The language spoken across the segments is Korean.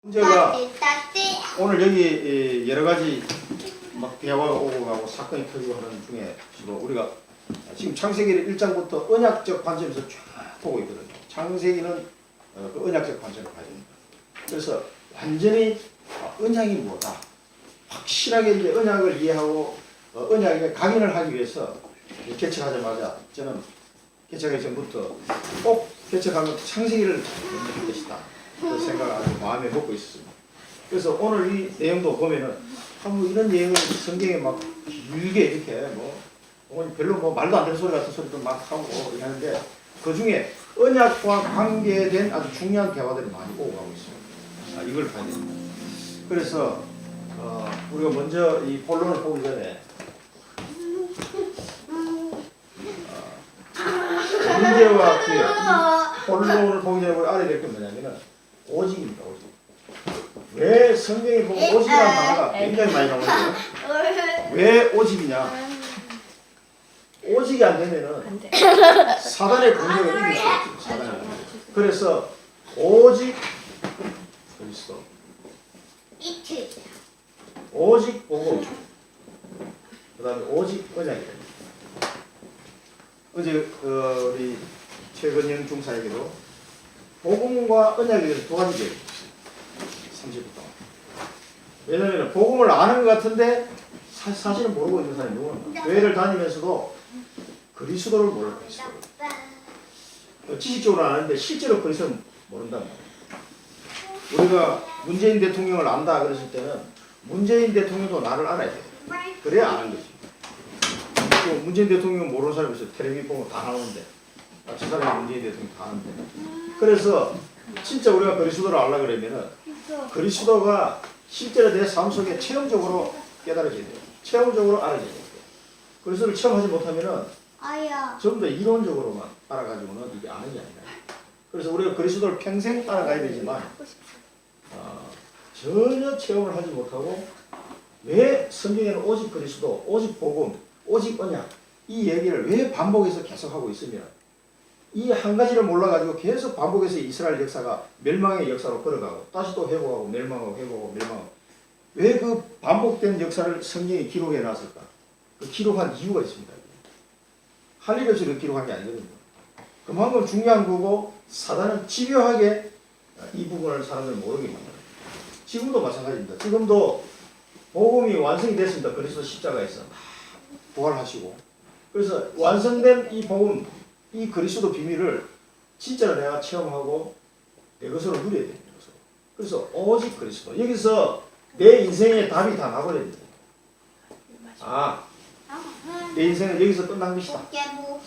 문제가 오늘 여기 여러 가지 막 대화가 오고 가고 사건이 터지고 하는 중에서도 우리가 지금 창세기 1장부터 언약적 관점에서 쭉 보고 있거든요. 창세기는 그 언약적 관점을 봐야 됩니다. 그래서 완전히 언약이 뭐다, 확실하게 이제 언약을 이해하고 언약에 각인을 하기 위해서 개척하자마자 저는 개척하기 전부터 꼭 개척하면 창세기를 먼저 할 것이다, 그 생각을 아주 마음에 먹고 있었습니다. 그래서 오늘 이 내용도 보면은 뭐 이런 내용을 성경에 막 길게 이렇게 별로 말도 안 되는 소리 같은 소리도 막 하고 이렇게 하는데 그 중에 언약과 관계된 아주 중요한 대화들이 많이 오고 가고 있습니다. 이걸 봐야 됩니다. 그래서 우리가 먼저 이 본론을 보기 전에 문제와 기회, 이 본론을 보기 전에 우리 알아야 될 게 뭐냐면은 오직입니다. 오직. 왜 성경에 보면 오직이라는 단어가 굉장히 많이 나오는데요. 왜 오직이냐? 오직이 안 되면은 사단의 공격을 이길 수 없죠. 사단의 공격. 그래서 오직 그리스도, 오직 복음, 그다음에 오직 언약이 됩니다. 어제 우리 최근영 중사에게도 복음과 언약에 대해서 두 가지 얘기를 했어요. 30분 동안. 왜냐하면 복음을 아는 것 같은데 사실은 모르고 있는 사람이 누구나 교회를 다니면서도 그리스도를 몰라. 그리스도를. 지식적으로 아는데 실제로 그리스도를 모른다는 거예요. 우리가 문재인 대통령을 안다 그랬을 때는 문재인 대통령도 나를 알아야 돼요. 그래야 아는 거지. 또 문재인 대통령 모르는 사람이 있어요. 텔레비전 보면 다 나오는데 저 사람이 문재인 대통령 다 아는데. 그래서 진짜 우리가 그리스도를 알라 그러면은 그리스도가 실제로 내 삶 속에 체험적으로 깨달아져야 돼요. 체험적으로 알아져야 돼요. 그리스도를 체험하지 못하면은 전부 다 이론적으로만 알아가지고는 이게 아는 게 아니라. 그래서 우리가 그리스도를 평생 따라가야 되지만 전혀 체험을 하지 못하고 왜 성경에는 오직 그리스도, 오직 복음, 오직 언약 이 얘기를 왜 반복해서 계속하고 있으면 이 한 가지를 몰라가지고 계속 반복해서 이스라엘 역사가 멸망의 역사로 걸어가고 다시 또 회복하고 멸망하고 회복하고 멸망하고 왜 그 반복된 역사를 성경에 기록해 놨을까? 그 기록한 이유가 있습니다. 할 일 없이 그 기록한 게 아니거든요. 그만큼 중요한 거고 사단은 집요하게 이 부분을 사람들 모르게 만들어요. 지금도 마찬가지입니다. 지금도 복음이 완성이 됐습니다. 그리스도 십자가에서 부활하시고 그래서 완성된 이 복음, 이 그리스도 비밀을 진짜로 내가 체험하고 내 것으로 누려야 됩니다. 그래서 오직 그리스도. 여기서 내 인생의 답이 다 나버려야 됩니다. 내 인생은 여기서 끝난 것이다.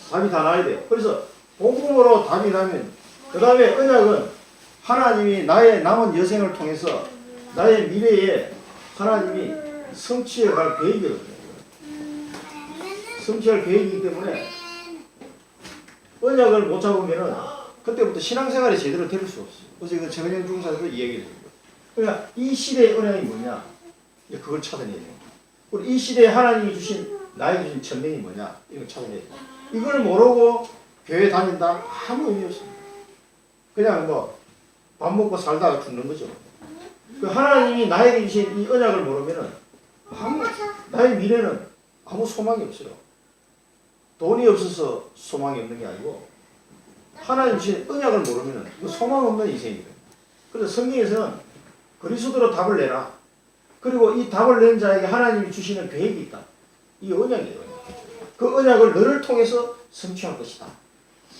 답이 다 나야 돼요. 그래서 복음으로 답이 나면 그 다음에 언약은 하나님이 나의 남은 여생을 통해서 나의 미래에 하나님이 성취해 갈 계획이거든요. 성취할 계획이기 때문에 언약을 못 잡으면은 그때부터 신앙생활이 제대로 될 수 없어요. 어제 그 최근영 중사에서 이 얘기를 했어요. 그러니까 이 시대의 언약이 뭐냐? 그걸 찾아내야 돼요. 그리고 이 시대에 하나님이 주신 나에게 주신 천명이 뭐냐? 이걸 찾아내야 돼요. 이걸 모르고 교회 다닌다? 아무 의미 없습니다. 그냥 밥 먹고 살다가 죽는 거죠. 그 하나님이 나에게 주신 이 언약을 모르면은 나의 미래는 아무 소망이 없어요. 돈이 없어서 소망이 없는 게 아니고 하나님 주신 언약을 모르면 소망 없는 인생이거든요. 그래서 성경에서는 그리스도로 답을 내라. 그리고 이 답을 낸 자에게 하나님이 주시는 계획이 있다. 이 언약이에요. 그 언약을 너를 통해서 성취할 것이다.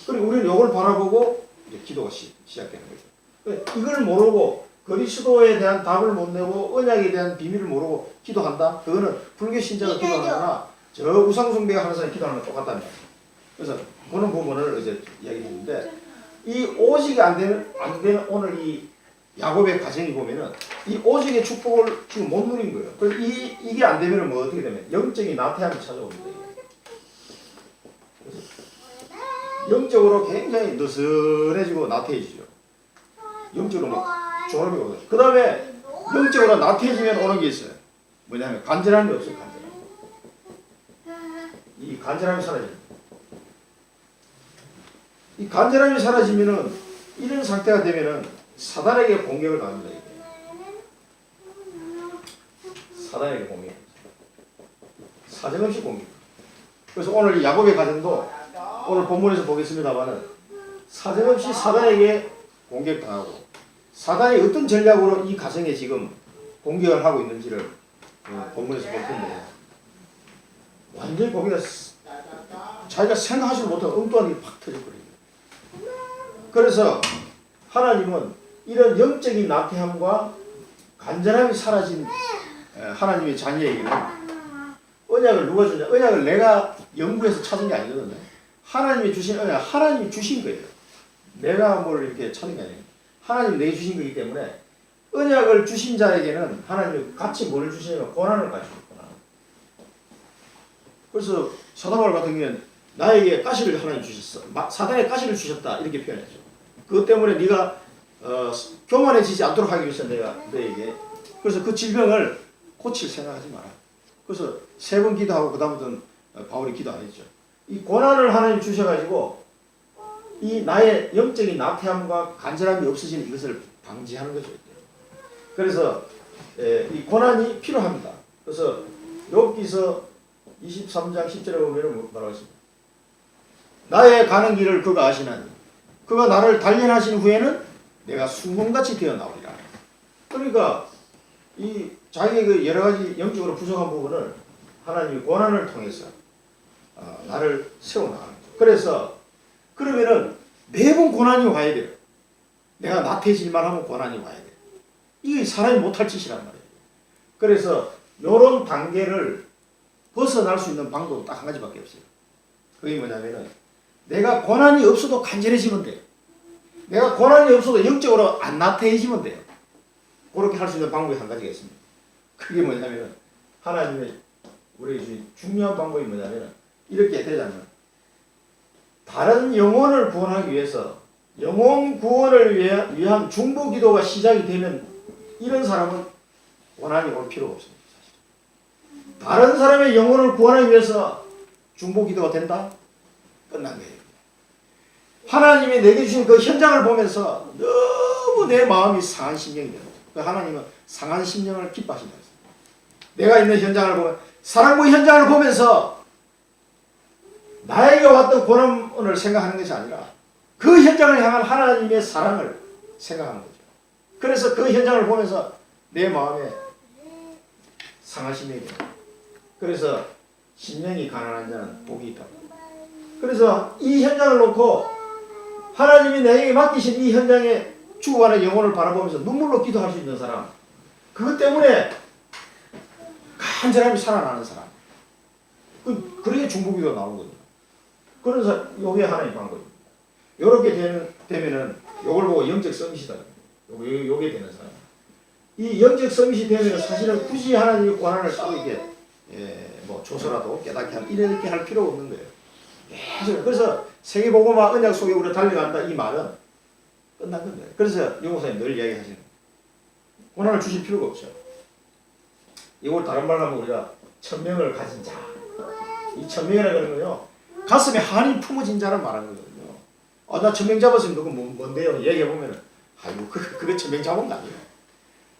그리고 우리는 이걸 바라보고 이제 기도가 시작되는 거죠. 이걸 모르고 그리스도에 대한 답을 못 내고 언약에 대한 비밀을 모르고 기도한다? 그거는 불교 신자가 기도하거나 저 우상숭배가 하는 사람이 기도하는 건 똑같다는 거예요. 그래서 그런 부분을 어제 이야기했는데 이 오직이 안 되는 오늘 이 야곱의 가정이 보면은 이 오직의 축복을 지금 못 누린 거예요. 그래서 이게 안 되면은 어떻게 되면 영적인 나태함이 찾아옵니다. 영적으로 굉장히 느슨해지고 나태해지죠. 영적으로 막 조합이 오거든요. 그 다음에 영적으로 나태해지면 오는 게 있어요. 뭐냐면 간절함이 없어요. 이 간절함이 사라집니다. 이 간절함이 사라지면은 이런 상태가 되면은 사단에게 공격을 당합니다. 사단에게 공격했어요. 사정없이 공격. 그래서 오늘 이 야곱의 가정도 오늘 본문에서 보겠습니다만은 사정없이 사단에게 공격당하고 사단이 어떤 전략으로 이 가정에 지금 공격을 하고 있는지를 본문에서 볼 텐데 완전히 거기다 자기가 생각하지 못한 엉뚱한 일이 팍 터져버려요. 그래서 하나님은 이런 영적인 나태함과 간절함이 사라진 하나님의 자녀에게는 언약을 누가 주냐? 언약을 내가 연구해서 찾은 게 아니거든요. 하나님이 주신 언약, 하나님이 주신 거예요. 내가 뭘 이렇게 찾은 게 아니에요. 하나님이 내게 주신 거기 때문에 언약을 주신 자에게는 하나님이 같이 뭘 주시냐면 고난을 가지셨구나. 그래서 사단바울 같은 경우에는 나에게 가시를 하나님 주셨어. 사단에 가시를 주셨다. 이렇게 표현했죠. 그것 때문에 네가 교만해지지 않도록 하기 위해서 내가 너에게 그래서 그 질병을 고칠 생각하지 마라. 그래서 3번 기도하고 그 다음부터는 바울이 기도 안 했죠. 이 고난을 하나님 주셔가지고 이 나의 영적인 나태함과 간절함이 없어지는 이것을 방지하는 거죠. 그래서 이 고난이 필요합니다. 그래서 욥기서 23장 10절에 보면 뭐라고 했습니까? 나의 가는 길을 그가 아시나니 그가 나를 단련하신 후에는 내가 순금같이 되어 나오리라. 그러니까 이 자기의 그 여러 가지 영적으로 부족한 부분을 하나님이 고난을 통해서 나를 세워나가는 거죠. 그래서 그러면은 매번 고난이 와야 돼요. 내가 나태해질만 하면 고난이 와야 돼요. 이게 사람이 못할 짓이란 말이에요. 그래서 이런 단계를 벗어날 수 있는 방법은 딱 한 가지밖에 없어요. 그게 뭐냐면은 내가 고난이 없어도 간절해지면 돼요. 내가 고난이 없어도 영적으로 안 나태해지면 돼요. 그렇게 할 수 있는 방법이 한 가지가 있습니다. 그게 뭐냐면은 하나님의 우리에게 주신 중요한 방법이 뭐냐면은 이렇게 되자면 다른 영혼을 구원하기 위해서 영혼 구원을 위한 중보 기도가 시작이 되면 이런 사람은 고난이 올 필요가 없습니다. 사실. 다른 사람의 영혼을 구원하기 위해서 중보 기도가 된다? 끝난 거예요. 하나님이 내게 주신 그 현장을 보면서 너무 내 마음이 상한 심령이 돼요. 하나님은 상한 심령을 기뻐하신다. 내가 있는 현장을 보면 사랑부 현장을 보면서 나에게 왔던 고난을 생각하는 것이 아니라 그 현장을 향한 하나님의 사랑을 생각하는 거죠. 그래서 그 현장을 보면서 내 마음에 상한 심령이 돼요. 그래서 심령이 가난한 자는 복이 있다. 그래서 이 현장을 놓고 하나님이 내게 맡기신 이 현장에 죽어가는 영혼을 바라보면서 눈물로 기도할 수 있는 사람, 그것 때문에 간절함이 살아나는 사람, 그렇게 중보기도가 나오거든요. 그래서 요게 하나의 방법입니다. 요렇게 되면은 요걸 보고 영적 서밋이다. 요게 되는 사람. 이 영적 서밋이 되면은 사실은 굳이 하나님의 고난을 따로 이렇게 뭐 줘서라도 깨닫게 이렇게 할 필요가 없는 거예요. 계속 그래서 세계복음화 언약 속에 우리가 달려간다 이 말은 끝난 건데. 그래서 영호사님 늘 이야기하시는 고난을 주실 필요가 없죠. 이걸 다른 말로 하면 우리가 천명을 가진 자. 이 천명이라고 하는 거요. 가슴에 한이 품어진 자를 말하는 거거든요. 나 천명 잡았으면 그거 뭔데요? 얘기해보면 아이고 그거 천명 잡은 거 아니에요.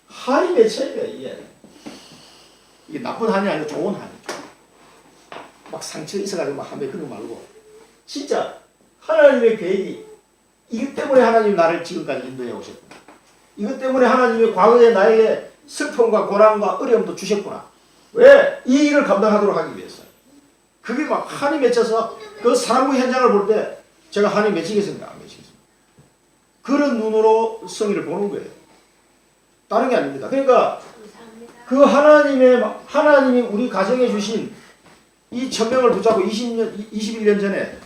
한이 맺혀야 돼. 이게 나쁜 한이 아니라 좋은 한이죠. 막 상처 있어가지고 막 한배 그런 거 말고 진짜 하나님의 계획이 이것 때문에 하나님 나를 지금까지 인도해 오셨구나. 이것 때문에 하나님이 과거에 나에게 슬픔과 고난과 어려움도 주셨구나. 왜? 이 일을 감당하도록 하기 위해서. 그게 막 한이 맺혀서 그 사랑부 현장을 볼 때 제가 한이 맺히겠습니까? 안 맺히겠습니까? 그런 눈으로 성의를 보는 거예요. 다른 게 아닙니다. 그러니까 그 하나님이 우리 가정에 주신 이 천명을 붙잡고 21년 전에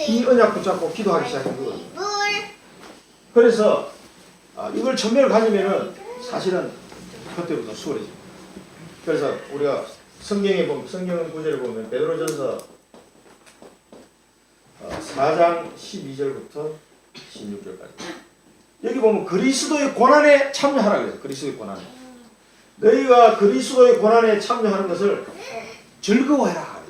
이 언약 붙잡고 기도하기 시작한 거거든요. 그래서 이걸 천명을 가지면은 사실은 그때부터 수월해집니다. 그래서 우리가 성경에 보면 성경 구절을 보면 베드로전서 4장 12절부터 16절까지 여기 보면 그리스도의 고난에 참여하라 그래요. 그리스도의 고난에 너희가 그리스도의 고난에 참여하는 것을 즐거워해라.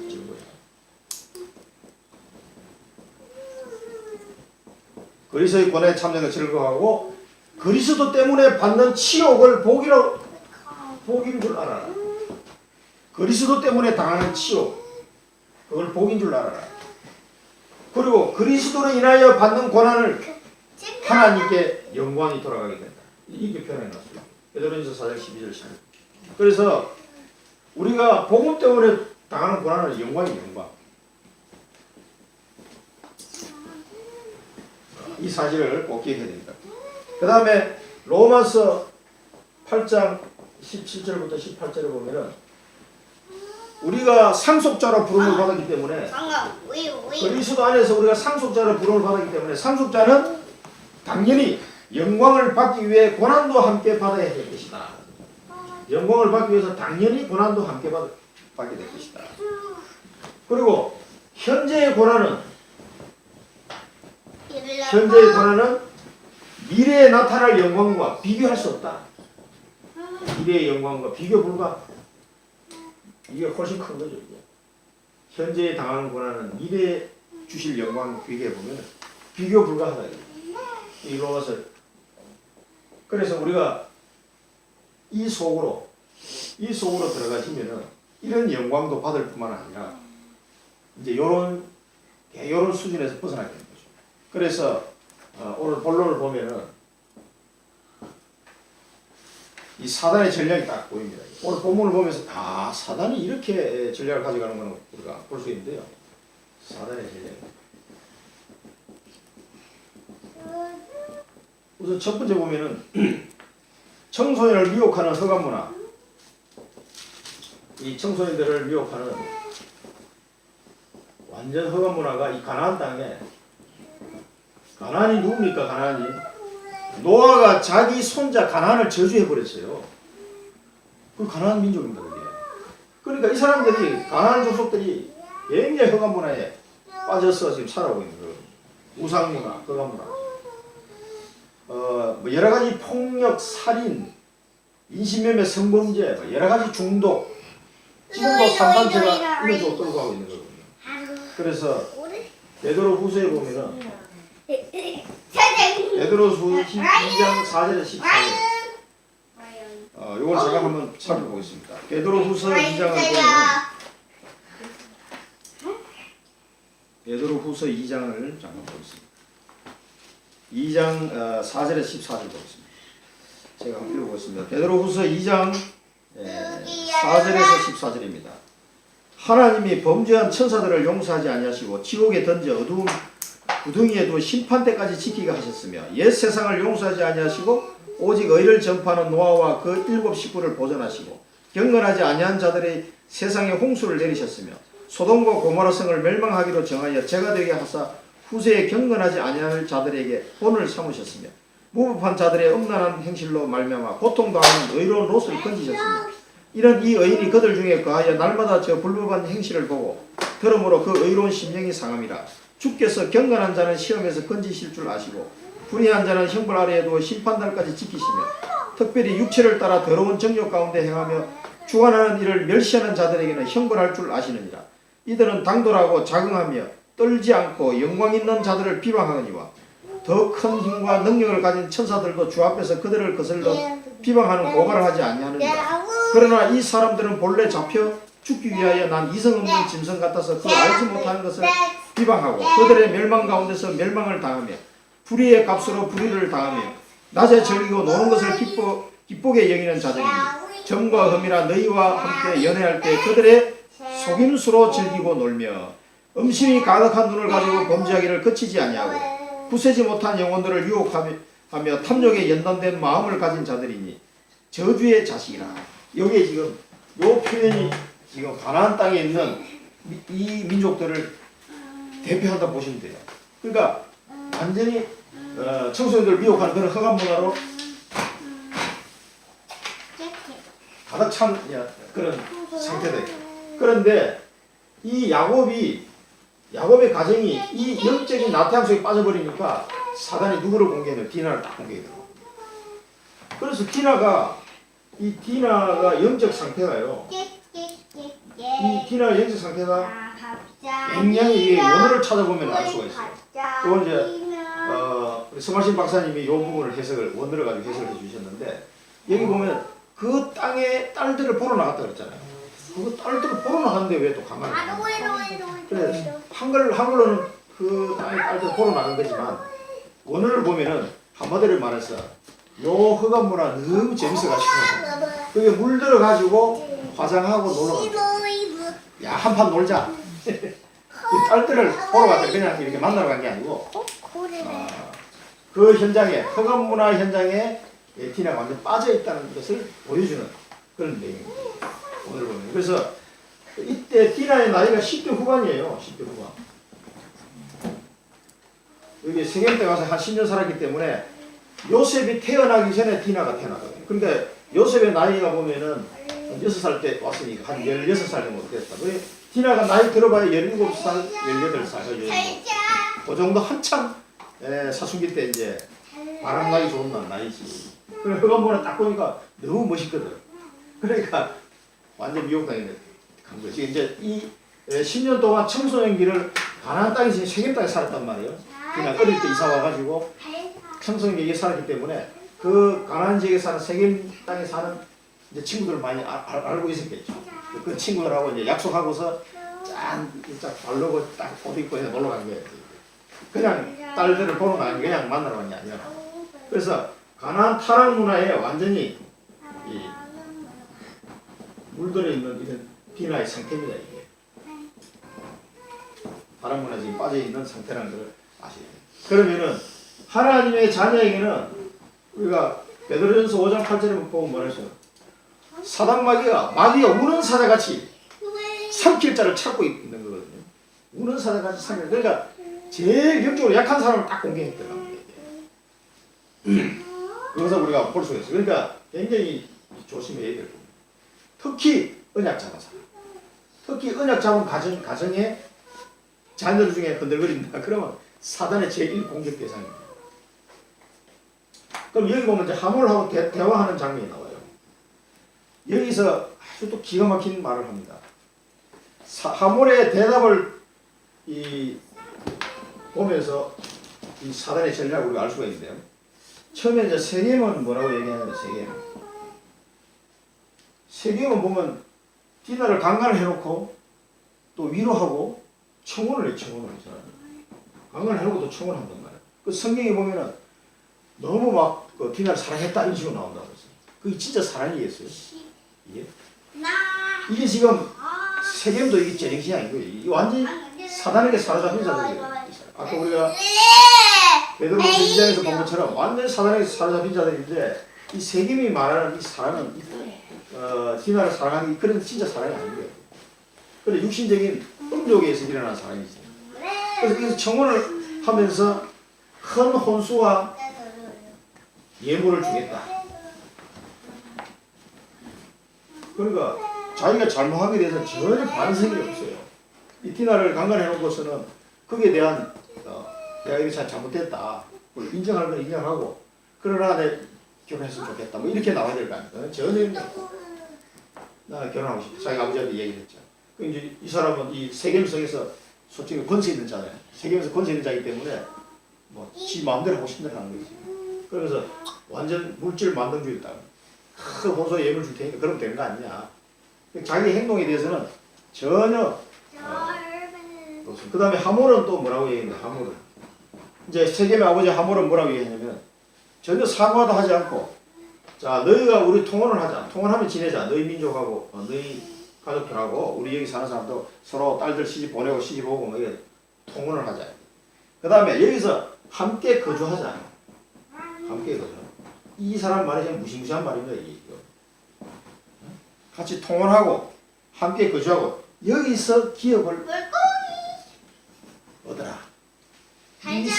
그리스도의 고난에 참여하는 것을 즐거워하고 그리스도 때문에 받는 치욕을 복인 줄 알아라. 그리스도 때문에 당하는 치욕, 그걸 복인 줄 알아라. 그리고 그리스도로 인하여 받는 고난을 하나님께 영광이 돌아가게 된다. 이렇게 표현해놨어요. 베드로전서 4장 12절 11절. 그래서 우리가 복음 때문에 당하는 고난은 영광이 영광. 이 사실을 꼭 기억해야 됩니다. 그 다음에 로마서 8장 17절부터 18절을 보면은 우리가 상속자로 부름을 받았기 때문에 그리스도 안에서 우리가 상속자로 부름을 받았기 때문에 상속자는 당연히 영광을 받기 위해 고난도 함께 받아야 할 것이다. 영광을 받기 위해서 당연히 고난도 함께 받게 될 것이다. 그리고 현재의 고난은 미래에 나타날 영광과 비교할 수 없다. 미래의 영광과 비교 불가. 이게 훨씬 큰 거죠. 이게. 현재에 당하는 고난은 미래에 주실 영광 비교해 보면 비교 불가하다. 이 로마서. 그래서 우리가 이 속으로 들어가시면은 이런 영광도 받을 뿐만 아니라 이제 요런 수준에서 벗어나게 되는 거죠. 그래서 오늘 본론을 보면은 이 사단의 전략이 딱 보입니다. 오늘 본문을 보면서 사단이 이렇게 전략을 가져가는 건 우리가 볼 수 있는데요. 사단의 전략. 우선 첫 번째 보면은 청소년을 미혹하는 허감 문화. 이 청소년들을 미혹하는 완전 허감 문화가 이 가나안 땅에, 가나안이 누굽니까? 가나안이 노아가 자기 손자 가나안을 저주해 버렸어요. 그 가나안 민족입니다. 그게. 그러니까 이 사람들이, 가나안 족속들이 굉장히 허감 문화에 빠져서 지금 살아오고 있는 거예요. 우상 문화, 허감 문화. 뭐 여러 가지 폭력, 살인, 인신매매, 성범죄, 뭐 여러 가지 중독, 지금도 산단체가 이런 쪽으로 끌고 가고 있는 거거든요. 그래서 베드로 후서에 보면은 베드로후서 2장 4절에 14절. 이걸 제가 한번 살펴보겠습니다. 베드로후서 2장을 보면 베드로후서 2장을 잠깐 보겠습니다. 2장 4절에 14절 보겠습니다. 제가 한번 읽어보겠습니다. 베드로후서 2장 4절에서 14절입니다. 하나님이 범죄한 천사들을 용서하지 아니하시고 지옥에 던져 어두운 구덩이에 두어 심판 때까지 지키게 하셨으며 옛 세상을 용서하지 아니하시고 오직 의를 전파하는 노아와 그 7 식구를 보존하시고 경건하지 아니한 자들의 세상에 홍수를 내리셨으며 소돔과 고모라 성을 멸망하기로 정하여 죄가 되게 하사 후세에 경건하지 아니할 자들에게 본을 삼으셨으며 무법한 자들의 음란한 행실로 말미암아 고통당하는 의로운 롯을 건지셨으며 이런 이 의인이 그들 중에 거하여 날마다 저 불법한 행실을 보고 들음으로 그 의로운 심령이 상함이라. 주께서 경건한 자는 시험에서 건지실 줄 아시고 불의한 자는 형벌 아래에 두어 심판날까지 지키시며 특별히 육체를 따라 더러운 정욕 가운데 행하며 주관하는 이를 멸시하는 자들에게는 형벌할 줄 아시느니라. 이들은 당돌하고 자긍하며 떨지 않고 영광 있는 자들을 비방하거니와 더 큰 힘과 능력을 가진 천사들도 주 앞에서 그들을 거슬러 비방하는 고발을 하지 아니하느니라. 그러나 이 사람들은 본래 잡혀 죽기 위하여 난 이성 없는 짐승 같아서 그 알지 못하는 것을 비방하고 그들의 멸망 가운데서 멸망을 당하며 불의의 값으로 불의를 당하며 낮에 즐기고 노는 것을 기쁘게 여기는 자들이니 점과 흠이라 너희와 함께 연애할 때 그들의 속임수로 즐기고 놀며 음심이 가득한 눈을 가지고 범죄하기를 그치지 아니하고 부세지 못한 영혼들을 유혹하며 탐욕에 연단된 마음을 가진 자들이니 저주의 자식이라. 여기에 지금 요 표현이 지금 가나안 땅에 있는 이 민족들을 대표한다 보시면 돼요. 그러니까 완전히 청소년들을 미혹하는 그런 허감 문화로 가득 찬 그런 상태다. 그런데 이 야곱의 가정이 이 영적인 나태함 속에 빠져버리니까 사단이 누구를 공개해요? 디나를 딱 공개해요. 그래서 디나가 영적 상태가요. 이 디나의 영적 상태가 굉장히 원어를 찾아보면 알 수가 있어요. 그건 이제 서마신 박사님이 이 부분을 원어를 가지고 해석을 해주셨는데 여기 보면 그 땅에 딸들을 보러 나갔다 그랬잖아요. 그거 딸들 보러 나갔는데 왜 또 가만히 그래 한글로는 그 딸들 보러 나간 거지만 오늘 보면은 한마디로 말해서 요 흑암 문화 너무 재밌어가지고 그게 물들어가지고 화장하고 놀러 갔어. 야 한판 놀자. 이 딸들을 보러 갔다 그냥 이렇게 만나러 간 게 아니고 그 현장에 흑암 문화 현장에 티나가 완전 빠져 있다는 것을 보여주는 그런 내용입니다. 오늘 보면 그래서 이때 티나의 나이가 10대 후반이에요. 10대 후반. 여기 세겜 때 가서 한 10년 살았기 때문에 요셉이 태어나기 전에 티나가 태어나거든요. 그러니까 요셉의 나이가 보면은 6살 때 왔으니까 한 16살 정도 됐다. 티나가 나이 들어봐야 17살, 18살, 그 정도 한참 사춘기 때 이제 바람 나기 좋은 나이지. 그래 흑암 문화 딱 보니까 너무 멋있거든. 그러니까 완전 미혹당이 간 거지. 이제 이 10년 동안 청소년기를 가나안 땅에서 세겜 땅에 살았단 말이에요. 그냥 어릴 때 이사 와가지고 청소년기에 살았기 때문에 그 가나안 지역에 사는 세겜 땅에 사는 이제 친구들 많이 알고 있었겠죠. 그 친구들하고 이제 약속하고서 쫙 바르고 딱 옷 입고 해서 놀러 간 거예요. 그냥 딸들을 보러 가는 그냥 만나러 간 게 아니라. 그래서 가나안 타락 문화에 완전히 이 물들어 있는 이런 비나의 상태입니다. 이게 타락 문화에 지금 빠져 있는 상태라는 걸 아셔야 돼요. 그러면은 하나님의 자녀에게는 우리가 베드로전서 5장 8절에 보면 뭐라죠? 사단 마귀가 우는 사자같이 삼킬 자를 찾고 있는 거거든요. 우는 사자같이 삼킬. 그러니까 제일 영적으로 약한 사람을 딱 공격했더라고요. 그것을 우리가 볼 수가 있어요. 그러니까 굉장히 조심해야 될 겁니다. 특히 언약 잡은 사람. 특히 언약 잡은 가정에 자녀들 중에 흔들거린다. 그러면 사단의 제1 공격 대상입니다. 그럼 여기 보면 이제 하몰하고 대화하는 장면이 나와요. 여기서 아주 또 기가 막힌 말을 합니다. 하몰의 대답을 보면서 이 사단의 전략을 우리가 알 수가 있는데요. 처음에 이제 세겜은 뭐라고 얘기하냐면 세겜은 보면 디나를 강간을 해놓고 또 위로하고 청혼을 해요. 청혼을 했잖아요. 강간을 해놓고 또 청혼을 한단 말이에요. 그 성경에 보면은 너무 막 그 디나를 사랑했다 이런 식으로 나온다고 했어요. 그게 진짜 사랑이겠어요? 이게 지금 세겜도 이게 제정신이 아닌 거예요. 이게 완전히 사단에게 사로잡힌 자들이에요. 아까 우리가 베드로전서 2장에서 본 것처럼 완전히 사단에게 사로잡힌 자들인데 이 세겜이 말하는 이 사랑은 디나를 사랑하는 그런 진짜 사랑이 아닌 거예요. 그런데 육신적인 음욕에서 일어나는 사랑이지. 그래서 청혼을 하면서 큰 혼수와 예물을 주겠다. 그러니까 자기가 잘못한 게 대해서 전혀 반성이 없어요. 이 디나를 강간해놓고서는 거기에 대한 내가 이거 잘 잘못했다. 인정할 건 인정하고 그러나 내 결혼했으면 좋겠다. 뭐 이렇게 나와야 될 거 아닙니까? 전혀 나 결혼하고 싶다. 자기 아버지한테 얘기했죠. 그 이제 이 사람은 이 세겜성에서 솔직히 권세 있는 자잖아요. 세겜에서 권세 있는 자이기 때문에 뭐 지 마음대로 하고 싶은 대로 하는 거지. 그러면서 완전 물질 만능주의다. 큰 호소에 예물 줄 테니까 그러면 되는 거 아니냐. 자기 행동에 대해서는 전혀 그 다음에 하몰은 또 뭐라고 얘기했냐. 하몰은 이제 세겜의 아버지 하몰은 뭐라고 얘기했냐면 전혀 사과도 하지 않고 자 너희가 우리 통혼을 하자. 통혼하면 지내자. 너희 민족하고 너희 가족들하고 우리 여기 사는 사람도 서로 딸들 시집 보내고 시집 오고 뭐 이게 통혼을 하자. 그 다음에 여기서 함께 거주하자. 함께 거주. 이 사람 말이 그냥 무시무시한 말입니다. 이거. 같이 통혼하고 함께 거주하고 여기서 기업을 얻어라. 이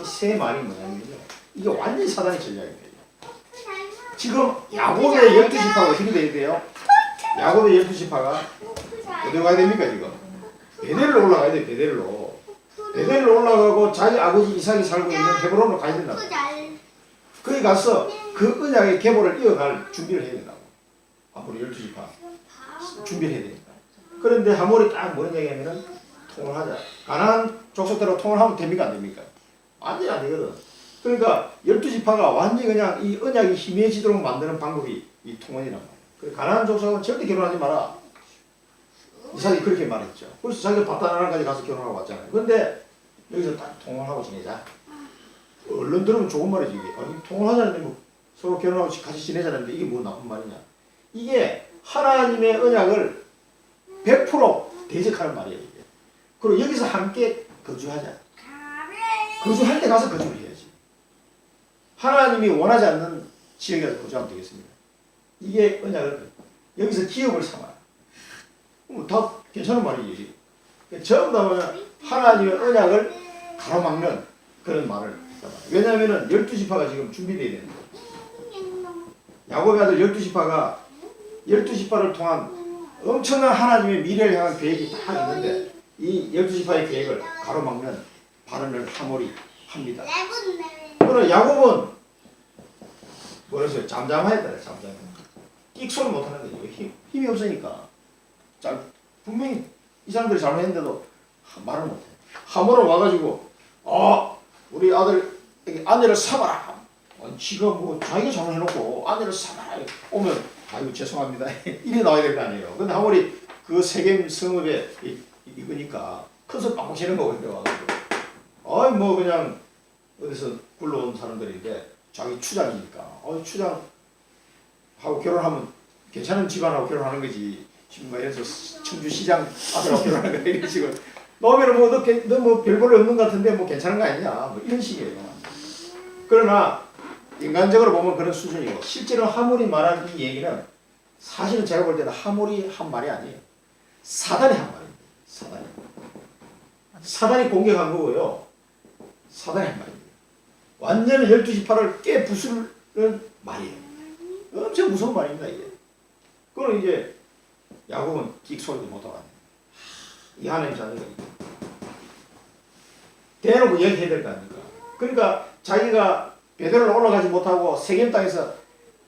세 말이 뭐냐면요. 이게 완전히 사단의 전략입니다. 지금 야곱의 12지파가 어떻게 돼야 돼요? 야곱의 12지파가 어디로 가야 됩니까 지금? 베델로 올라가야 돼. 베델로 올라가고 자기 아버지 이삭이 살고 있는 헤브론으로 가야 된다고. 거기 가서 그 언약의 계보를 이어갈 준비를 해야 된다고. 앞으로 12지파 준비를 해야 되니까. 그런데 하몰이 딱 뭐는 얘기하면은 통을 하자. 가나안 족속대로 통을 하면 됩니까 안 됩니까? 완전히 안 되거든. 그러니까 12지파가 완전히 그냥 이 언약이 희미해지도록 만드는 방법이 이 통원이란 말이야. 가나안 족속은 절대 결혼하지 마라. 이삭이 그렇게 말했죠. 그래서 자기가 바다나라까지 가서 결혼하고 왔잖아요. 근데 여기서 딱 통혼하고 지내자. 얼른 들으면 좋은 말이지 이게. 아니, 통혼하자는데 뭐 서로 결혼하고 같이 지내자는데 이게 뭐 나쁜 말이냐. 이게 하나님의 언약을 100% 대적하는 말이에요. 이게. 그리고 여기서 함께 거주하자. 거주할 때 가서 거주를 해야지. 하나님이 원하지 않는 지역에 가서 거주하면 되겠습니다. 이게 언약을 여기서 기업을 삼아라. 다 괜찮은 말이지. 전부 다 하나님의 언약을 가로막는 그런 말을 했단 말이에요. 왜냐하면 12지파가 지금 준비되어야 되는 거예요. 야곱의 아들 12지파가 12지파를 통한 엄청난 하나님의 미래를 향한 계획이 다 있는데 이 12지파의 계획을 가로막는 발언을 하몰이 합니다. 그러나 야곱은 뭐랬어요? 잠잠하였다. 잠잠해. 끽소리 못하는 거죠. 힘이 없으니까. 분명히 이 사람들이 잘못했는데도 말을 못해. 하몰은 와가지고 우리 아들에게 아내를 삼아라. 지가 뭐 자기가 잘못해놓고 아내를 삼아라. 오면 아이고 죄송합니다. 이래 나와야 될 거 아니에요. 근데 하몰이 그 세겜 성읍에 이거니까 큰소리 빵빵 치는 거거든요. 와가지고 뭐 그냥 어디서 굴러온 사람들인데 자기 추장이니까 추장하고 결혼하면 괜찮은 집안하고 결혼하는 거지. 지금 뭐 예를 들어서 청주시장 아들하고 결혼하는 거야. 이런 식으로 너면 너 뭐 별볼일 없는 것 같은데 뭐 괜찮은 거 아니냐. 뭐 이런 식이에요. 그러나 인간적으로 보면 그런 수준이고 실제로 하몰이 말한 이 얘기는 사실은 제가 볼 때는 하몰이 한 말이 아니에요. 사단이 한 말입니다. 사단이 공격한 거고요. 사단이 한 말입니다. 완전히 12지파를 깨부수는 말이에요. 엄청 무서운 말입니다. 이게. 그럼 이제 야곱은 끽소리도 못하고 이 하나님 자녀가 대놓고 얘기해야 될 거 아닙니까? 그러니까 자기가 베델로 올라가지 못하고 세겜 땅에서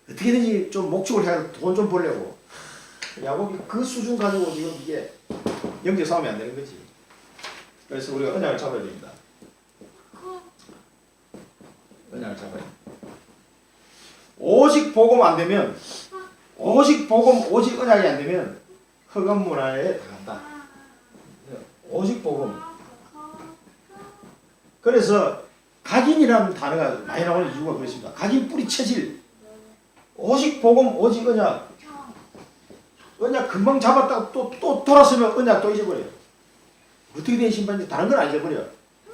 어떻게든지 좀 목축을 해서 돈 좀 벌려고 야곱이 그 수준 가지고 지금 이게 영적 싸움이 안 되는 거지. 그래서 우리가 언약을 잡아야 됩니다. 언약을 잡아야 됩니다. 오직 복음 안 되면 오직 복음 오직 언약이 안 되면 흑암 문화에 들어간다. 오직 복음. 그래서 각인이라는 단어가 많이 나오는 이유가 그렇습니다. 각인 뿌리 체질. 오직 복음 오직 언약. 언약 금방 잡았다가 또 돌아서면 언약 또 잊어버려요. 어떻게 된 신발인지 다른 건 안 잊어버려.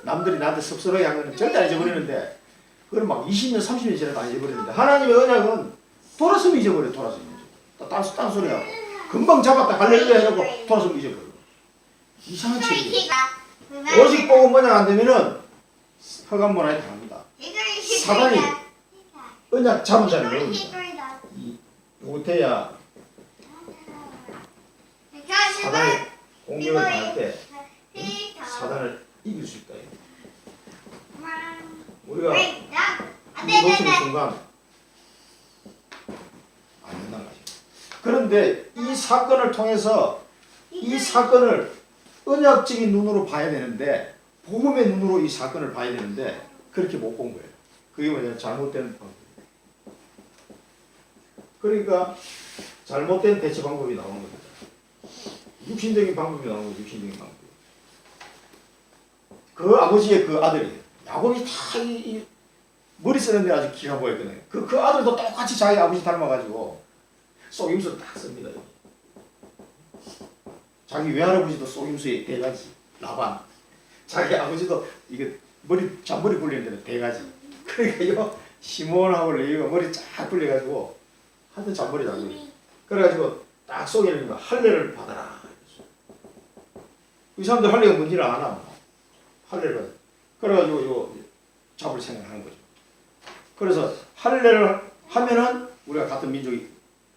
남들이 나한테 섭섭하게 한 거는 절대 안 잊어버리는데 그건 막 20년 30년 지나도 안 잊어버리는데 하나님의 언약은 돌아서면 잊어버려요. 돌아서면 딴 소리 하고 금방 잡았다 할렐루야 해놓고 돌아서면 잊어버려. 이상한 책이에요. 오직 복음 언약 안 되면은 흑암 문화에 당합니다. 사단이 언약 잡은 자를 넣습니다. 요때야 사단이 공격을 당할 때 사단을 이길 수 있다. 우리가 이 놓치는 순간 안 된다는 거죠. 그런데 이 사건을 통해서 이 사건을 언약적인 눈으로 봐야 되는데 복음의 눈으로 이 사건을 봐야 되는데 그렇게 못 본 거예요. 그게 뭐냐? 잘못된 방법. 그러니까 잘못된 대처 방법이 나오는 겁니다. 육신적인 방법이 나오는 거죠. 육신적인 방법. 그 아버지의 그 아들이에요. 야곱이 다 머리 쓰는데 아주 기가 보였거든요. 그 아들도 똑같이 자기 아버지 닮아가지고 속임수 딱 씁니다. 자기 외할아버지도 속임수에 대가지. 라반. 자기 아버지도 이게 잔머리 굴리는 데는 대가지. 그러니까 이거 시몬하고 레위가 머리 쫙 굴려가지고 하여튼 잔머리 잡고 그래가지고 딱 속에는 할례를 받아라. 이 사람들 할례가 뭔지를 아나? 할례를 받아. 그래가지고 이거 잡을 생각을 하는 거죠. 그래서 할례를 하면은 우리가 같은 민족이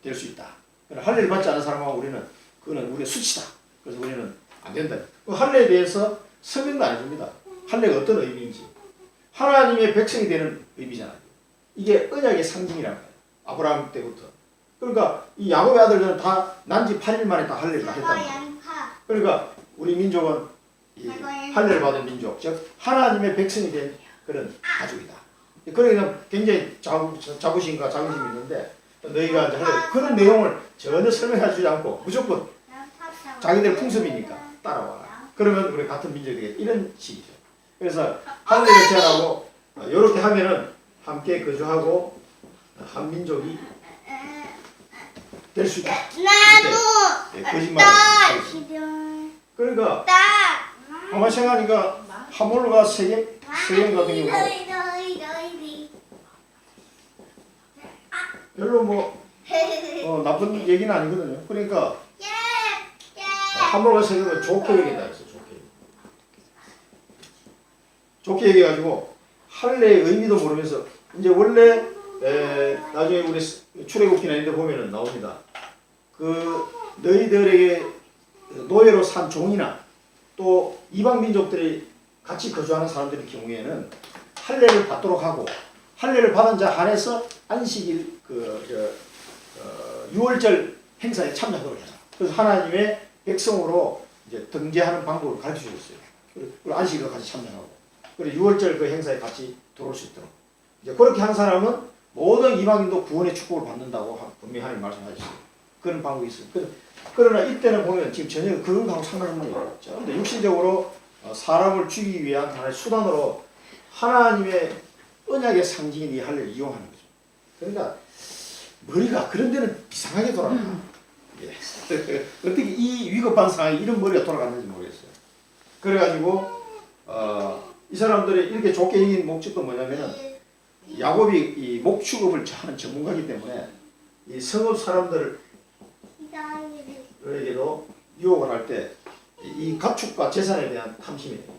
될 수 있다. 할례를 받지 않은 사람하고 우리는 그거는 우리의 수치다. 그래서 우리는 안 된다. 그 할례에 대해서 설명도 안 해줍니다. 할례가 어떤 의미인지. 하나님의 백성이 되는 의미잖아요. 이게 언약의 상징이란 말이에요. 아브라함 때부터. 그러니까 이 야곱의 아들들은 다 난지 8일 만에 다 할례를 다 했단 말이에요. 그러니까 우리 민족은 이 할례를 받은 민족, 즉 하나님의 백성이 된 그런 가족이다. 그러니까 굉장히 자부심과 자긍심이 있는데 너희가 이제 그런 내용을 전혀 설명해 주지 않고 무조건 자기들 풍습이니까 따라와라. 그러면 우리 같은 민족이 되겠다. 이런 식이죠. 그래서 할례를 제안하고 이렇게 하면은 함께 거주하고 한 민족이 될 수 있다. 네, 거짓말을 그러니까 가만 생각하니까 하물과 세겜 같은 경우 별로 뭐 나쁜 얘기는 아니거든요. 그러니까 하물과 세겜은 좋게 얘기다 했어. 좋게 얘기해가지고 할례의 의미도 모르면서 이제 원래 나중에 우리 출애굽기나 이런 데 보면은 나옵니다. 그 너희들에게 노예로 산 종이나 또 이방 민족들이 같이 거주하는 사람들의 경우에는 할례를 받도록 하고 할례를 받은 자 한해서 안식일 유월절 행사에 참여하도록 해라. 그래서 하나님의 백성으로 이제 등재하는 방법을 가르쳐 주셨어요. 그리고 안식일도 같이 참여하고 그리고 유월절 그 행사에 같이 들어올 수 있도록 이제 그렇게 한 사람은 모든 이방인도 구원의 축복을 받는다고 분명히 하나님 말씀하셨어요. 그런 방법이 있어요. 그러나 이때는 보면 지금 전혀 그런 거하고 상관없는 거예요. 근데 육신적으로 사람을 죽이기 위한 하나의 수단으로 하나님의 언약의 상징인 이 할례를 이용하는 거죠. 그러니까 머리가 그런 데는 이상하게 돌아가. 예. 어떻게 이 위급한 상황에 이런 머리가 돌아갔는지 모르겠어요. 그래가지고 이 사람들이 이렇게 좋게 이긴 목적도 뭐냐면은 야곱이 이 목축업을 하는 전문가이기 때문에 이 성읍 사람들에게도 유혹을 할 때 이 가축과 재산에 대한 탐심이 돼요.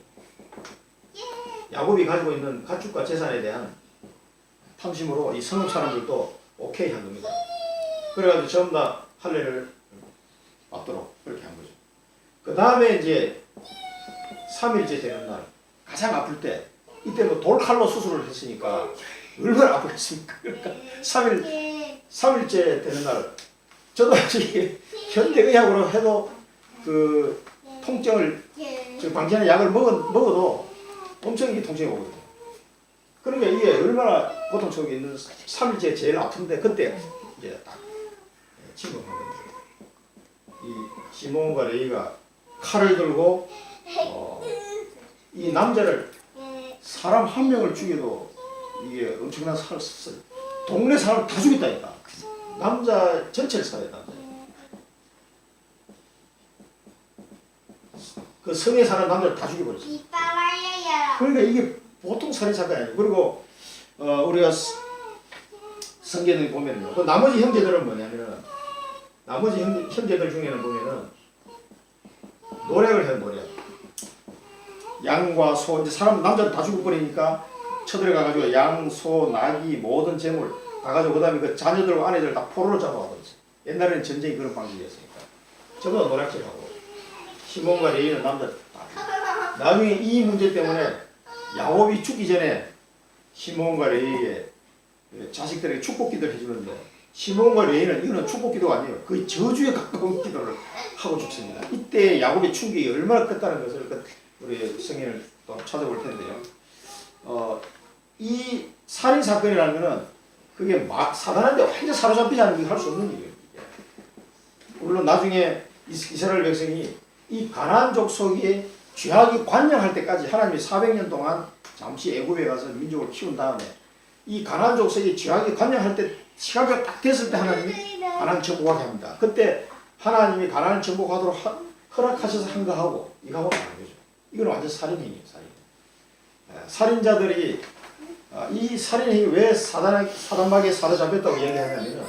야곱이 가지고 있는 가축과 재산에 대한 탐심으로 이 성읍 사람들도 오케이 한 겁니다. 그래가지고 전부 다 할례를 받도록 그렇게 한 거죠. 그 다음에 이제 3일째 되는 날 가장 아플 때 이때 뭐 돌칼로 수술을 했으니까 얼마나 아프겠습니까? 그러니까 3일째 되는 날 저도 아직 현대의학으로 해도 그 통증을 방지하는 약을 먹어도 엄청 이게 통증이 오거든요. 그러니까 이게 얼마나 고통스럽게 있는 3일째 제일 아픈데 그때 이제 딱 침범한 겁니다. 이 시몬과 레이가 칼을 들고 이 남자를 사람 한 명을 죽여도 이게 엄청난 동네 사람 다 죽였다니까. 남자 전체를 살해야 남자. 그 성에 사는 남자를 다 죽여버렸어. 그러니까 이게 보통 살인 사건이 아니에요. 그리고 우리가 성경에 보면요. 그 나머지 형제들은 뭐냐면은 나머지 형제들 중에는 보면은 노력을 해요. 노력. 양과 소 이제 사람 남자를 다 죽여버리니까 쳐들어가 가지고 양, 소, 나귀 모든 재물 다 가지고 그다음에 그 자녀들과 아내들 다 포로로 잡아가버렸어요. 옛날에는 전쟁이 그런 방식이었으니까. 전부 다 노략질하고 시몬과 레이는 남자 다. 나중에 이 문제 때문에 야곱이 죽기 전에 시몬과 레이에게 자식들에게 축복기도를 해주는데 시몬과 레이는 이거는 축복기도가 아니에요. 거의 저주에 가까운 기도를 하고 죽습니다. 이때 야곱의 충격이 얼마나 컸다는 것을 우리 성경을 또 찾아볼 텐데요. 이 살인 사건이라는 것은 그게 사단한테 완전 사로잡히지 않으면 할 수 없는 일이에요. 물론 나중에 이스라엘 백성이 이 가나안 족속의 죄악이 관영할 때까지 하나님이 400년 동안 잠시 애굽에 가서 민족을 키운 다음에 이 가나안 족속의 죄악이 관영할 때 시간이 딱 됐을 때 하나님이 가나안 정복하게 합니다. 그때 하나님이 가나안 정복하도록 허락하셔서 한 거하고 이거하고 다른 거죠. 이건 완전 살인행위예요. 살인자들이 이 살인행위 왜 사단마귀에 사로잡혔다고 얘기하냐면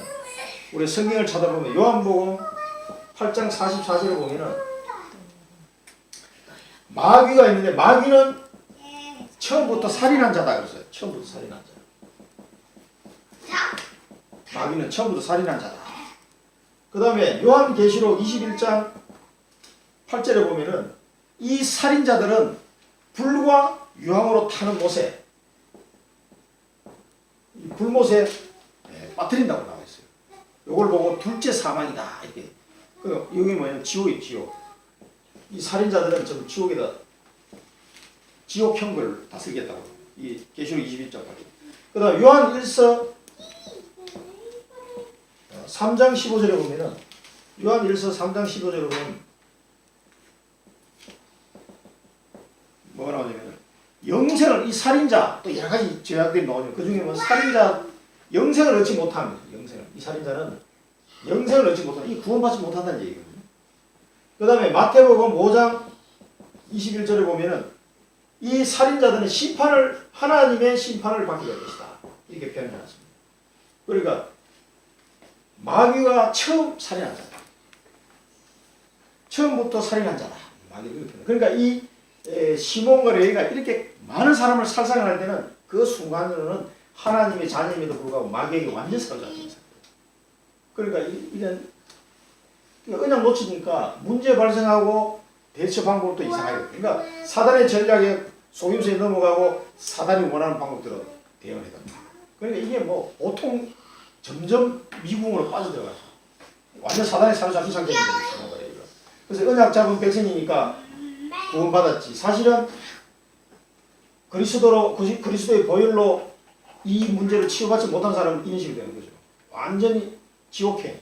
우리 성경을 찾아보면 요한복음 8장 44절을 보면은 마귀가 있는데 마귀는 처음부터 살인한 자다 그랬어요. 처음부터 살인한 자. 마귀는 처음부터 살인한 자다. 그 다음에 요한계시록 21장 8절에 보면은 이 살인자들은 불과 유황으로 타는 못에 불못에 빠뜨린다고 나와 있어요. 이걸 보고 둘째 사망이다 이렇게. 여기 뭐냐면 지옥이에요. 지옥. 이 살인자들은 전부 지옥에다 지옥형벌을 다 쓰겠다고. 이 계시록 21장까지. 그 다음 요한 1서 3장 15절에 보면은 요한 1서 3장 15절에 보면 뭐가 나오냐면 영생을 이 살인자 또 여러 가지 죄악들이 나오죠. 그 중에 뭐 살인자 영생을 얻지 못하는 거죠. 영생을 이 살인자는 영생을 얻지 못하는 이 구원받지 못한다는 얘기거든요. 그 다음에 마태복음 5장 21절에 보면은 이 살인자들은 심판을 하나님의 심판을 받게 될 것이다. 이렇게 표현해놨습니다. 그러니까 마귀가 처음 살인한 자다. 처음부터 살인한 자다. 그러니까 이 시몬과 레위가 이렇게 많은 사람을 살상할 때는 그 순간으로는 하나님의 자녀임에도 불구하고 마귀에게 완전 사로잡힌 거예요. 그러니까 이런 그냥 놓치니까 문제 발생하고 대처 방법도 이상하게. 그러니까 사단의 전략에 속임수에 넘어가고 사단이 원하는 방법대로 대응을 해야 됩니다. 그러니까 이게 뭐 보통 점점 미궁으로 빠져들어가요. 완전 사단에 사로잡힌 상태가 되는 거예요. 그래서 언약 잡은 백성이니까 구원받았지. 사실은 그리스도의 보혈로 이 문제를 치유받지 못한 사람은 이런 식으로 되는 거죠. 완전히 지옥행.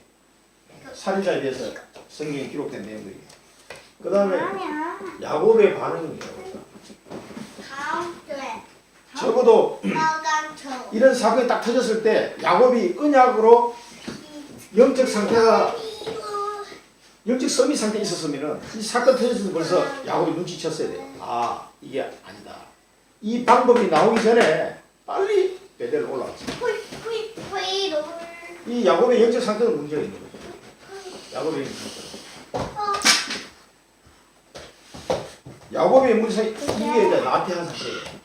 살인자에 대해서 성경에 기록된 내용들이에요. 그 다음에 야곱의 반응이에요. 적어도 이런 사건이 딱 터졌을 때 야곱이 언약으로 영적 상태가 영적 서밋 상태에 있었으면은 이 사건 터졌을 때 벌써 야곱이 눈치챘어야 돼요. 아, 이게 아니다. 이 방법이 나오기 전에 빨리 베델을 올라왔지. 이 야곱의 영적 상태는 문제가 있는 거죠. 야곱의 영적 상태. 야곱의 문제가 이게 이제 나태한 상태예요.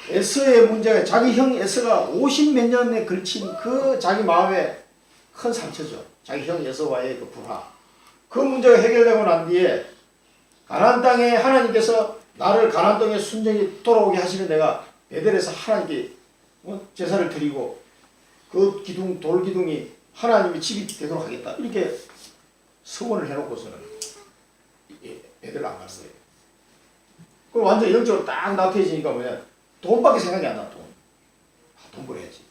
에서의 문제가 자기 형 에서가 50몇 년에 걸친 그 자기 마음에 큰 상처죠. 자기 형 에서와의 그 불화. 그 문제가 해결되고 난 뒤에 가나안 땅에 하나님께서 나를 가나안 땅에 순전히 돌아오게 하시는 내가 베델에서 하나님께 제사를 드리고 그 기둥 돌 기둥이 하나님의 집이 되도록 하겠다. 이렇게 서원을 해놓고서는 베델을 안 가는 거예요. 그럼 완전 영적으로 딱 나태해지니까 뭐냐? 돈밖에 생각이 안 나. 돈 벌어야지.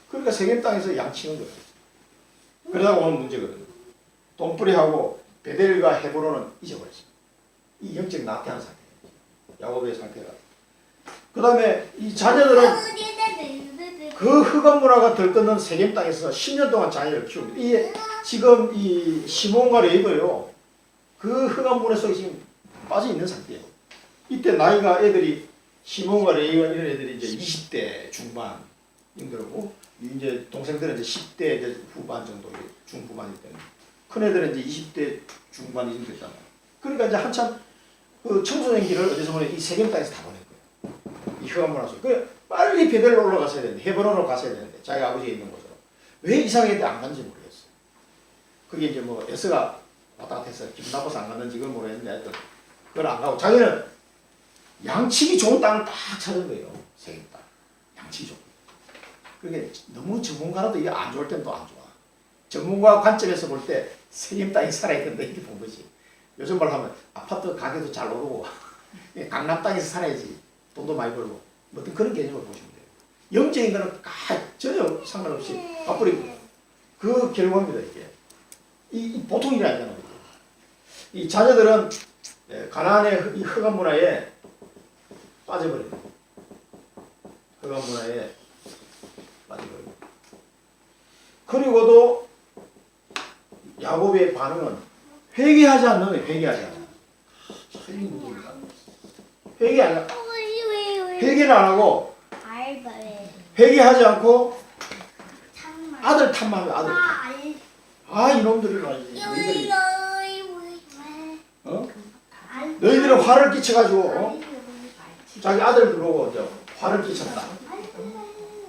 그러니까 세겜 땅에서 양치는 거예요. 그러다가 오는 문제거든요. 돈벌이하고 베델과 헤브론은 잊어버렸어요. 이 영적 나태한 상태예요. 야곱의 상태가. 그 다음에 이 자녀들은 그 흑암 문화가 들끓는 세겜 땅에서 10년 동안 자녀를 키웁니다. 이게 지금 이 시몬과 레위가요. 그 흑암 문화 속에 지금 빠져 있는 상태예요. 이때 나이가 애들이 시몬과 레위가 이런 애들이 이제 20대 중반이고 이제 동생들은 이제 10대 이제 후반 정도 중후반일 때는 큰 애들은 이제 20대 중반 이 정도 됐단 말이에요. 그러니까 이제 한참 그 청소년기를 어디서 보내 이 세겜 땅에서 다 보낸 거예요. 이 흑암 문화 속에. 그래 빨리 베델로 올라갔어야 되는데 헤브론으로 갔어야 되는데 자기 아버지가 있는 곳으로 왜 이상하게 안 간지 모르겠어요. 그게 이제 뭐 에스가 왔다 갔다 해서 기분 나빠서 안 갔는지 그걸 모르겠는데 하여튼 그걸 안 가고 자기는 양치기 좋은 땅을 딱 찾은 거예요. 세겜 땅. 양치기 좋은. 그게 너무 전문가라도 이게 안 좋을 땐 또 안 좋아. 전문가 관점에서 볼 때 세겜 땅이 살아야 된다 이렇게 본 거지. 요즘 말 하면 아파트 가격도 잘 오르고 강남 땅에서 살아야지 돈도 많이 벌고 뭐 어떤 그런 개념을 보시면 돼요. 영적인 거는 전혀 상관없이 앞으로 그 결과입니다. 이게 이 보통 일이 아니잖아요. 이 자녀들은 가나안의 이 흑암 문화에 빠져버려요. 흑암 문화에 빠져버려요. 그리고도 야곱의 반응은 회개하지 않는 거예요. 회개하지 않아. 회개를 안 하고 회개하지 않고 아들 탐망해. 아들 탐. 아 이놈들이 말이지. 너희들은 화를 끼쳐가지고 자기 아들 들어오고 화를 끼쳤다.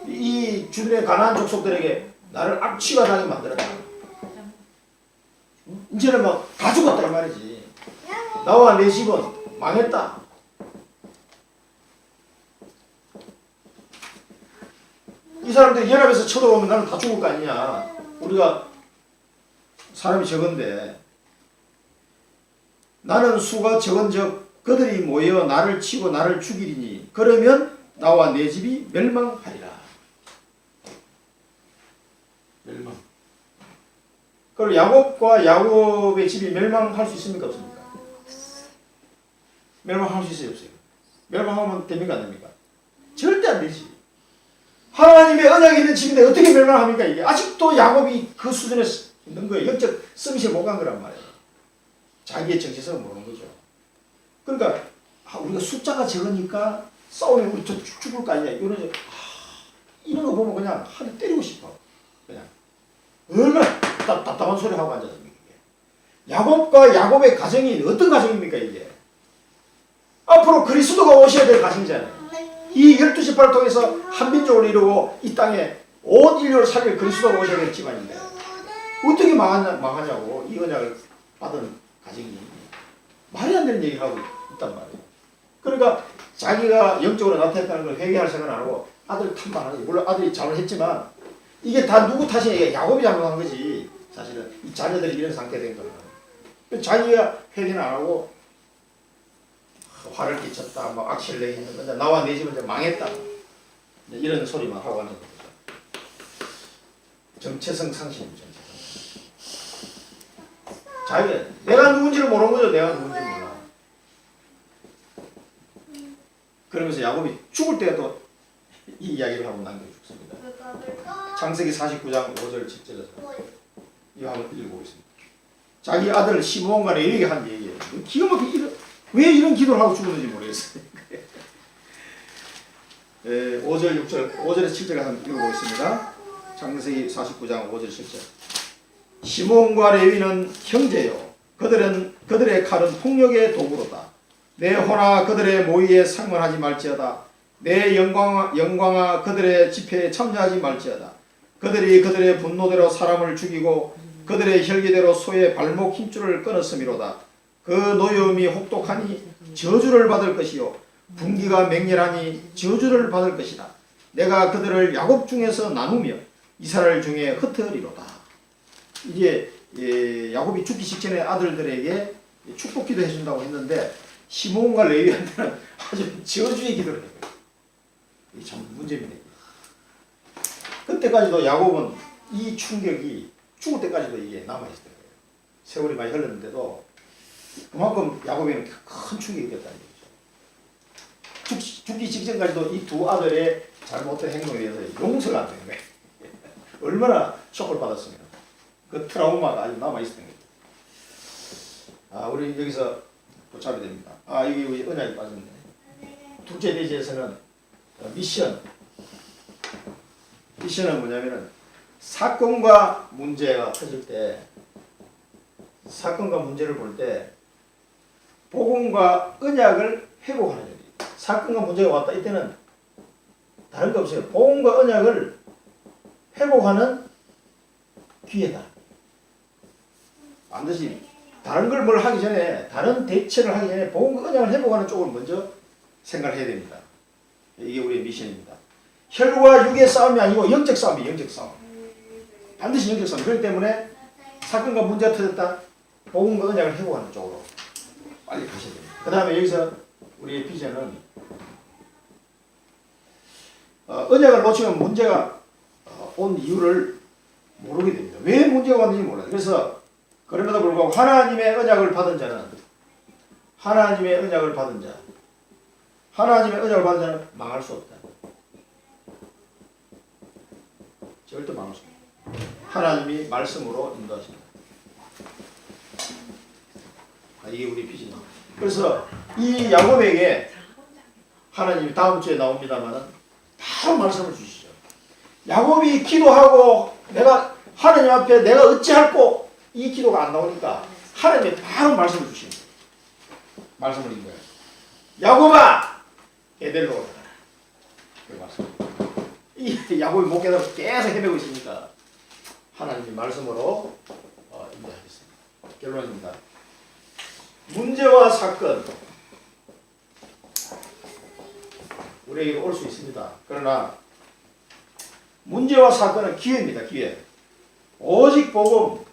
이 주변의 가나안 족속들에게 나를 악취가 나게 만들었다. 이제는 막 다 죽었다 이 말이지. 나와 내 집은 망했다. 이 사람들이 연합해서 쳐들어오면 나는 다 죽을 거 아니냐. 우리가 사람이 적은데 나는 수가 적은 적 그들이 모여 나를 치고 나를 죽이리니 그러면 나와 내 집이 멸망하리라. 멸망. 그럼 야곱과 야곱의 집이 멸망할 수 있습니까? 없습니까? 멸망할 수 있어요? 없어요? 멸망하면 됩니까 안 됩니까? 절대 안 되지. 하나님의 언약이 있는 집인데 어떻게 멸망합니까? 이게 아직도 야곱이 그 수준에 있는 거예요. 영적 서밋에 못 간 거란 말이에요. 자기의 정체성을 모르는 거죠. 그러니까 우리가 숫자가 적으니까 싸우면 우리 저 죽을 거 아니냐 이런 거 보면 그냥 하늘 때리고 싶어. 그냥 얼마나 답답한 소리 하고 앉았습니까? 야곱과 야곱의 가정이 어떤 가정입니까 이게? 앞으로 그리스도가 오셔야 될 가정이잖아요. 이 12지파를 통해서 한민족을 이루고 이 땅에 온 인류를 살릴 그리스도가 오셔야 될 집안인데 어떻게 망하냐고. 이 언약을 받은 가정이 말이 안 되는 얘기를 하고 있단 말이에요. 그러니까 자기가 영적으로 나타났다는 걸 회개할 생각은 안 하고 아들 탓만 하지. 물론 아들이 잘못했지만 이게 다 누구 탓이냐. 야곱이 잘못한 거지. 사실은 이 자녀들이 이런 상태 된 거는. 자기가 회개는 안 하고 화를 끼쳤다, 뭐 악취를 내기는 건데 나와 내 집은 이제 망했다. 이런 소리만 하고 하는 겁니다. 정체성 상실입니다. 자기가 내가 누군지를 모르는 거죠. 내가 누군지 몰라. 그러면서 야곱이 죽을 때도 이 이야기를 하고 남겨 죽습니다. 창세기 49장 5절 7절에서 이거 한번 읽어보겠습니다. 자기 아들 시므온과 레위에게 한 얘기예요. 기가 막히게 왜 이런 기도를 하고 죽었는지 모르겠어요. 5절 6절 5절에서 7절 한번 읽어보겠습니다. 창세기 49장 5절 7절. 시므온과 레위는 형제요. 그들의 칼은 폭력의 도구로다. 내 호나 그들의 모의에 상관하지 말지어다. 내 영광아 그들의 집회에 참여하지 말지어다. 그들이 그들의 분노대로 사람을 죽이고 그들의 혈기대로 소의 발목 힘줄을 끊었음이로다. 그 노여움이 혹독하니 저주를 받을 것이요 분기가 맹렬하니 저주를 받을 것이다. 내가 그들을 야곱 중에서 나누며 이스라엘 중에 흩으리로다. 이게 야곱이 죽기 직전에 아들들에게 축복 기도 해준다고 했는데 시므온과 레위한테는 아주 저주의 기도를 해요. 이게 참 문제입니다. 그때까지도 야곱은 이 충격이 죽을 때까지도 이게 남아있었던 거예요. 세월이 많이 흘렀는데도 그만큼 야곱에는 큰 충격이 됐다는 얘기죠. 죽기 직전까지도 이 두 아들의 잘못된 행동에 의해서 용서가 안 되는 거예요. 얼마나 쇼크를 받았으면 그 트라우마가 아직 남아있었던 거예요. 우리 여기서 고찰이 됩니다. 여기 우리 언약이 빠졌네. 둘째 대지에서는 미션은 뭐냐면은 사건과 문제가 터질 때 사건과 문제를 볼 때 복음과 언약을 회복하는 일이에요. 사건과 문제가 왔다 이때는 다른 거 없어요. 복음과 언약을 회복하는 기회다. 반드시 다른 걸 뭘 하기 전에 다른 대처를 하기 전에 복음과 언약을 회복하는 쪽을 먼저 생각을 해야 됩니다. 이게 우리의 미션입니다. 혈과 육의 싸움이 아니고 영적 싸움이에요. 영적 싸움. 반드시 영적 싸움. 그렇기 때문에 사건과 문제가 터졌다. 복음과 언약을 회복하는 쪽으로 빨리 가셔야 됩니다. 그 다음에 여기서 우리의 비전은 언약을 놓치면 문제가 온 이유를 모르게 됩니다. 왜 문제가 왔는지 몰라요. 그래서 그럼에도 불구하고 하나님의 언약을 받은 자는 하나님의 언약을 받은 자는 망할 수 없다. 절대 망할 수 없다. 하나님이 말씀으로 인도하십니다. 이게 우리 비전입니다. 그래서 이 야곱에게 하나님이 다음 주에 나옵니다만은 바로 말씀을 주시죠. 야곱이 기도하고 내가 하나님 앞에 내가 어찌할꼬 이 기도가 안 나오니까 하나님이 바로 말씀을 주십니다. 말씀을 드린 거예요. 야곱아 에델로 오라. 그 말씀. 이 야곱이 못 깨달아서 계속 헤매고 있으니까 하나님이 말씀으로 인도하겠습니다. 결론입니다. 문제와 사건 우리에게 올 수 있습니다. 그러나 문제와 사건은 기회입니다. 기회. 오직 복음.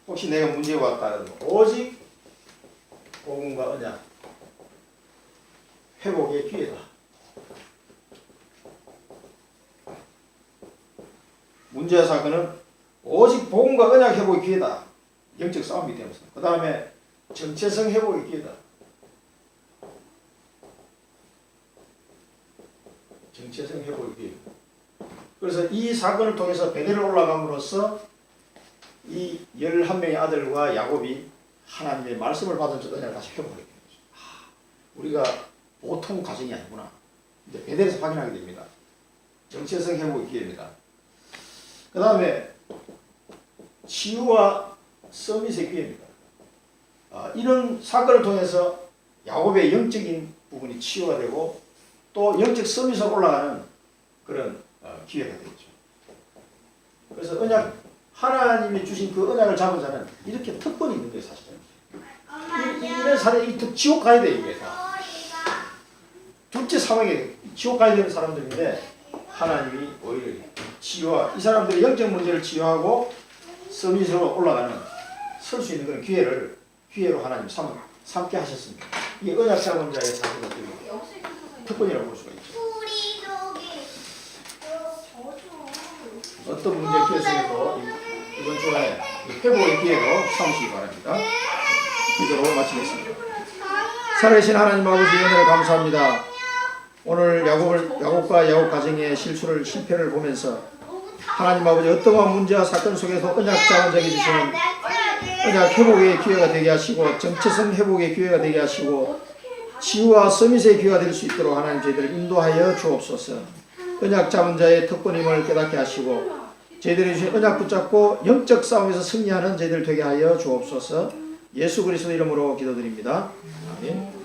혹시 내가 문제가 왔다 그러면 오직 복음과 언약 회복의 기회다. 문제와 사건은 오직 복음과 언약 회복의 기회다. 영적 싸움이 되면서. 그 다음에 정체성 회복의 기회다. 정체성 회복의 기회입니다. 그래서 이 사건을 통해서 베델을 올라감으로써 이 11명의 아들과 야곱이 하나님의 말씀을 받으면서 은혜를 다시 회복하게 되는 거죠. 우리가 보통 가정이 아니구나. 이제 베델에서 확인하게 됩니다. 정체성 회복의 기회입니다. 그 다음에 치유와 서밋의 기회입니다. 이런 사건을 통해서 야곱의 영적인 부분이 치유가 되고 또 영적 서밋으로 올라가는 그런 기회가 되겠죠. 그래서 언약, 하나님이 주신 그 언약을 잡은 자는 이렇게 특권이 있는 거예요, 사실은. 이런 사람이 지옥 가야 돼, 이게 다. 둘째 상황에 지옥 가야 되는 사람들인데 하나님이 오히려 치유와 이 사람들의 영적 문제를 치유하고 서밋으로 올라가는 설 수 있는 그런 기회로 하나님 삼게 하셨습니다. 이게 언약 잡은 자의 사실은 특권이라고 볼 수가 있죠. 어떤 문제 기회 속에서 이번 주간에 회복의 기회로 삼으시기 바랍니다. 기도로 마치겠습니다. 살아계신 하나님 아버지 은혜를 감사합니다. 오늘 야곱과 야곱 가정의 실패를 보면서 하나님 아버지 어떠한 문제와 사건 속에서 언약 잡은 자에게 주시는 언약 회복의 기회가 되게 하시고 정체성 회복의 기회가 되게 하시고 치유와 서밋의 기회가 될 수 있도록 하나님 저희들을 인도하여 주옵소서. 언약 잡은 자의 특권임을 깨닫게 하시고 저희들이 주신 언약 붙잡고 영적 싸움에서 승리하는 저희들 되게 하여 주옵소서. 예수 그리스도 이름으로 기도드립니다. 아멘.